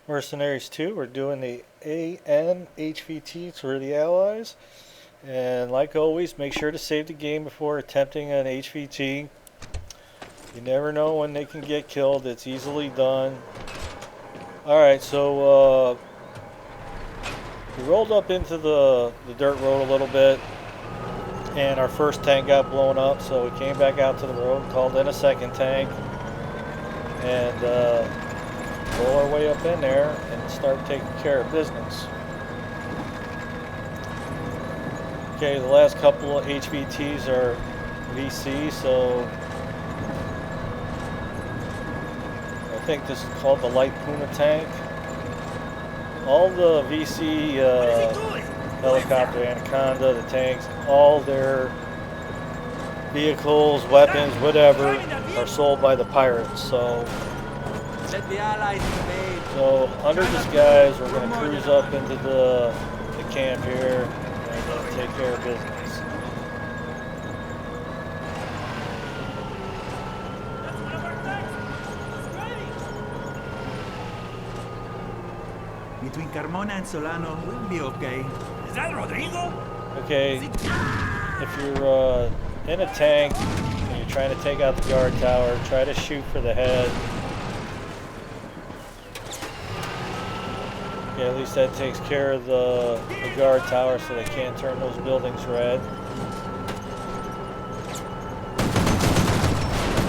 Mercenaries 2. We're doing the AN HVTs for the Allies. And like always, make sure to save the game before attempting an HVT. You never know when they can get killed. It's easily done. Alright, so we rolled up into the dirt road a little bit. And our first tank got blown up, so we came back out to the road, called in a second tank. And roll our way up in there and start taking care of business. Okay, the last couple of HVTs are VC, so I think this is called the Light Puma tank. All the VC helicopter, Anaconda, the tanks, all their vehicles, weapons, whatever, are sold by the pirates. So under disguise, we're going to cruise up into the camp here and take care of business. Between Carmona and Solano, we'll be okay. Is that Rodrigo? Okay, if you're in a tank and you're trying to take out the guard tower, try to shoot for the head. Okay, at least that takes care of the guard tower so they can't turn those buildings red.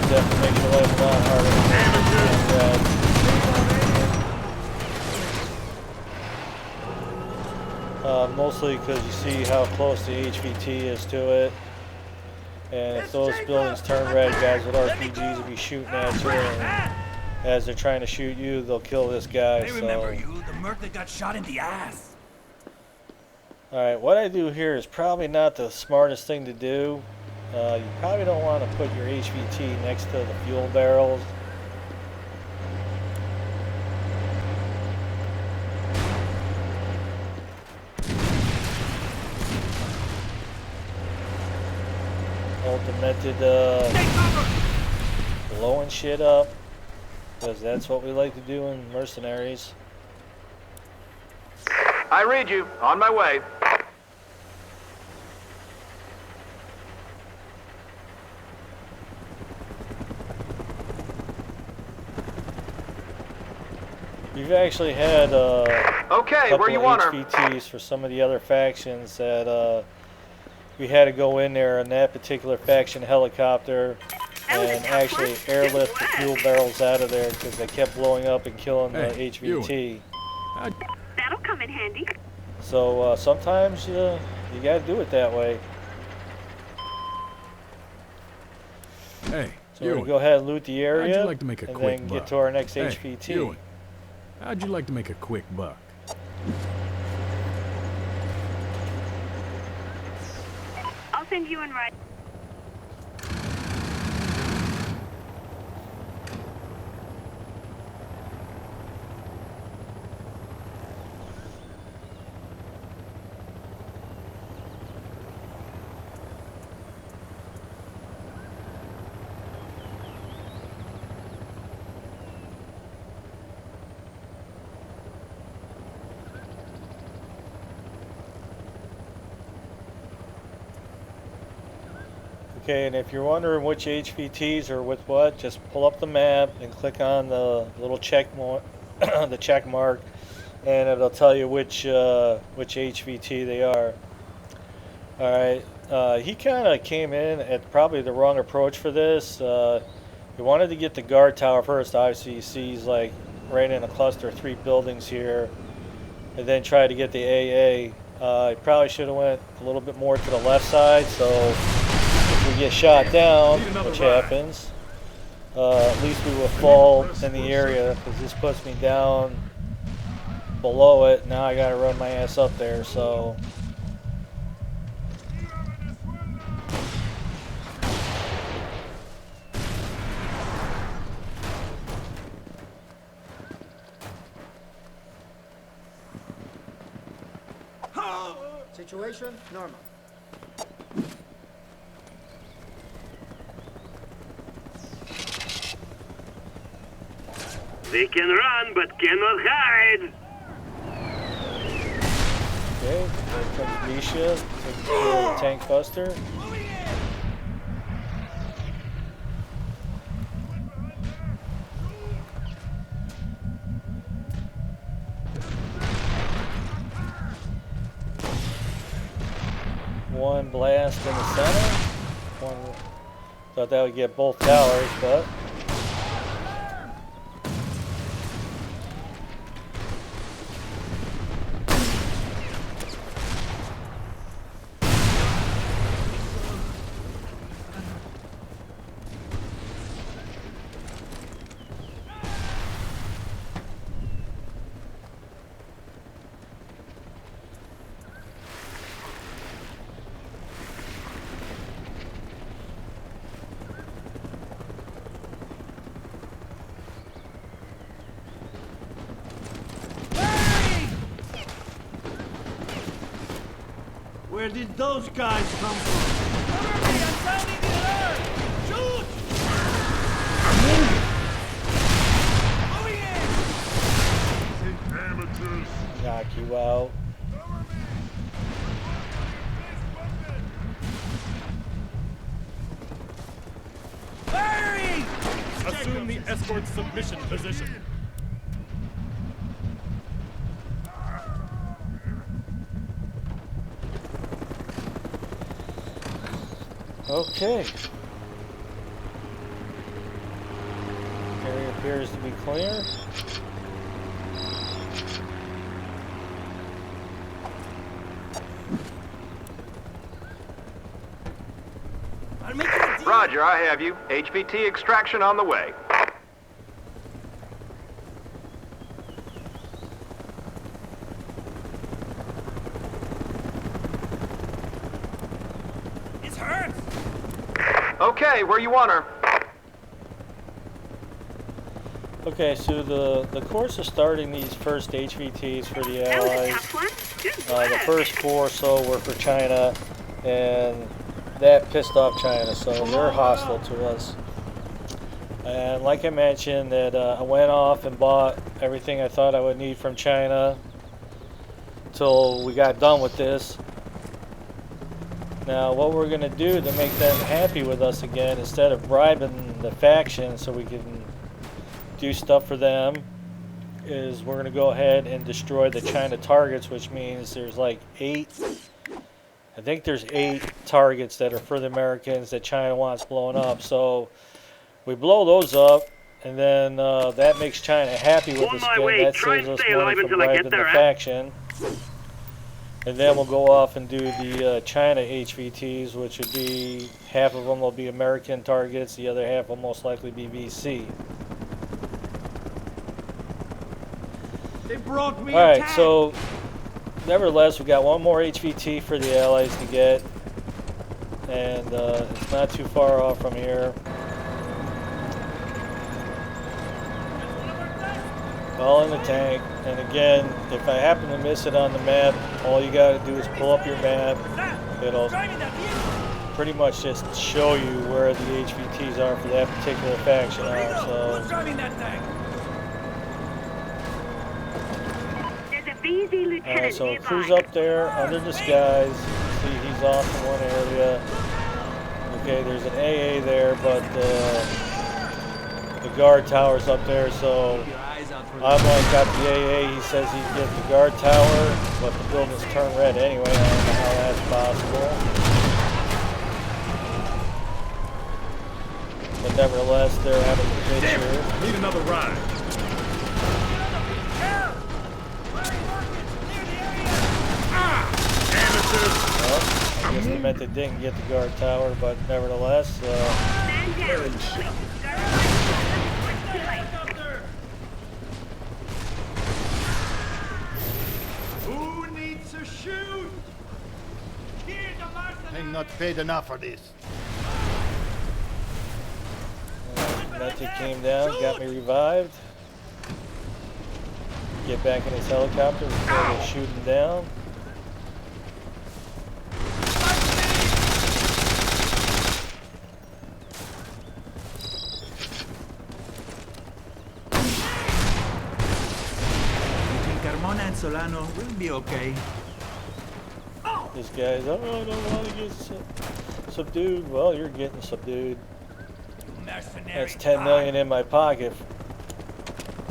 Definitely makes your life a lot harder than red. Mostly because you see how close the HVT is to it. And if those buildings turn red, guys with RPGs will be shooting at you. And as they're trying to shoot you, they'll kill this guy. I remember you, the merc that got shot in the ass. Alright, what I do here is probably not the smartest thing to do. You probably don't want to put your HVT next to the fuel barrels. Ultimated blowing shit up, because that's what we like to do in Mercenaries. I read you. On my way. We've actually had okay, couple where you of want her? HVTs for some of the other factions that we had to go in there in that particular faction helicopter and actually airlift the fuel barrels out of there because they kept blowing up and killing the HVT. That'll come in handy. So sometimes you got to do it that way. Hey, so we're going to go ahead and loot the area. How'd you like to make a and quick then buck? get to our next Hey, HVT. Ewan, how'd you like to make a quick buck? I'll send you in right. Okay, and if you're wondering which HVTs are with what, just pull up the map and click on the little the check mark, and it'll tell you which HVT they are. All right, he kind of came in at probably the wrong approach for this. He wanted to get the guard tower first. Obviously, you see he's like right in a cluster of 3 buildings here, and then try to get the AA. He probably should have went a little bit more to the left side, so we get shot down, which happens, at least we will fall in the area, because this puts me down below it. Now I gotta run my ass up there, so situation normal. They can run, but cannot hide. Okay, here comes Misha, taking care of the tank buster. One blast in the center. One, thought that would get both towers, but Where did those guys come from? Cover me! I'm sounding the alert! Shoot! Moving in! knock you out. Firing! Assume the escort submission position. Okay. Area appears to be clear. I'll make you a deal. Roger, I have you. HVT extraction on the way. It's hurt! Okay, where you want her? Okay, so the course of starting these first HVTs for the That was a Allies, tough one. Good the work. first 4 or so were for China, and that pissed off China, so they're hostile to us. And like I mentioned, that I went off and bought everything I thought I would need from China till we got done with this. Now, what we're going to do to make them happy with us again, instead of bribing the faction so we can do stuff for them, is we're going to go ahead and destroy the China targets, which means there's like 8, I think there's 8 targets that are for the Americans that China wants blown up. So we blow those up, and then that makes China happy with On us my again. way. That Try saves and us stay money alive from until I get bribing the there, huh? faction. And then we'll go off and do the China HVTs, which would be, half of them will be American targets, the other half will most likely be VC. They brought me a Alright, tank. so nevertheless, we got one more HVT for the Allies to get, and it's not too far off from here. All in the tank, and again, if I happen to miss it on the map, all you gotta do is pull up your map. It'll Driving that vehicle! pretty much just show you where the HVTs are for that particular faction are. Who's So driving that tank? There's a BZ lieutenant so nearby. cruise up there under disguise. See, he's off in one area. Okay, there's an AA there, but the guard tower's up there, so Keep your eyes out for the I'm like got the AA. He says he can get the guard tower, but the building's turned red anyway. I don't know how that's possible. But nevertheless, they're having a picture. Need another ride. Help! Where are you working? Near the area! Amateurs. Well, I guess they meant they didn't get the guard tower, but nevertheless, Man down. Wait, too late. Helicopter! Who needs to shoot? Here's the Mercenaries! I'm not paid enough for this. Medic came down, got me revived. Get back in his helicopter before they shoot him down. Ramona and Solano will be okay. These guys, oh, I don't want to get subdued. Well, you're getting subdued. Mercenary. That's 10 million in my pocket.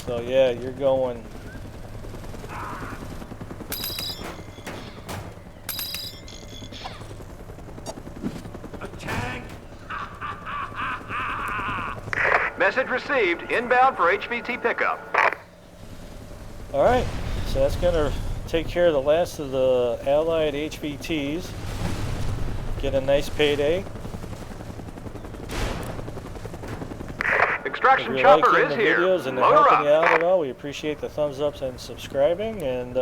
So yeah, you're going. A tank. Message received. Inbound for HVT pickup. All right, so that's gonna take care of the last of the Allied HVTs. Get a nice payday. If Extraction you're chopper liking is the here. videos and they're Load her helping you up. out at all, we appreciate the thumbs ups and subscribing. And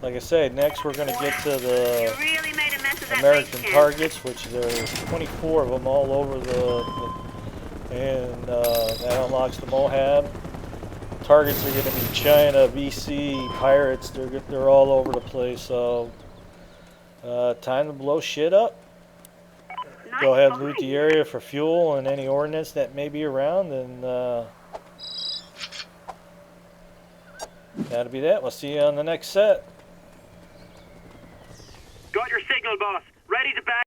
like I said, next we're gonna get to You the really made a mess of that American waste can. targets, which there's 24 of them all over and that unlocks the Mohab. Targets are going to be China, VC, pirates. They're all over the place. So time to blow shit up. Nice Go ahead, find. loot the area for fuel and any ordnance that may be around, and that'll be that. We'll see you on the next set. Got your signal, boss. Ready to back.